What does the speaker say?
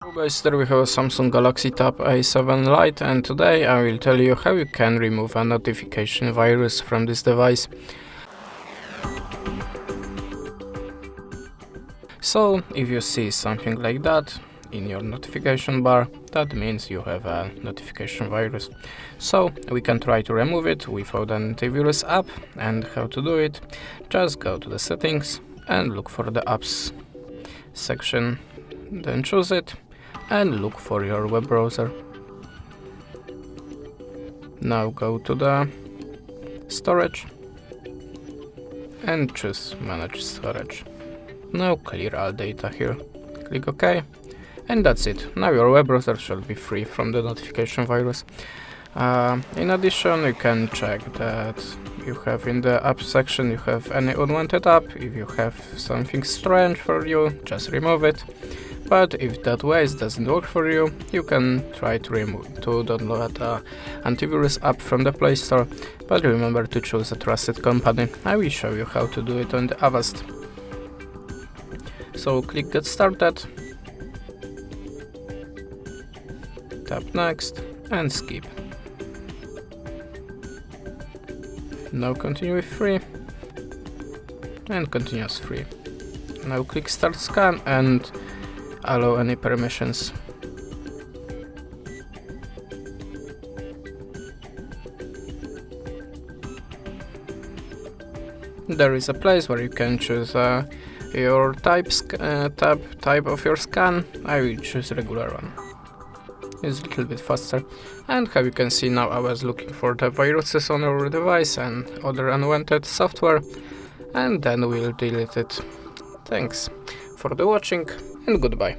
Hello guys, there we have a Samsung Galaxy Tab A7 Lite, and today I will tell you how you can remove a notification virus from this device. So if you see something like that in your notification bar, that means you have a notification virus. So we can try to remove it without an antivirus app, and how to do it: just go to the settings and look for the apps section, then choose it and look for your web browser. Now go to the storage and choose manage storage. Now clear all data here, click OK, and that's it. Now your web browser should be free from the notification virus. In addition, you can check that you have in the app section you have any unwanted app. If you have something strange for you, just remove it. But if that ways doesn't work for you, you can try to download an antivirus app from the Play Store. But remember to choose a trusted company. I will show you how to do it on the Avast. So click Get Started, tap Next and skip. Now continue with free and continue as free. Now click Start Scan and allow any permissions. There is a place where you can choose your type of your scan. I will choose regular one. It's a little bit faster. And how you can see now, I was looking for the viruses on your device and other unwanted software, and then we'll delete it. Thanks for the watching and goodbye.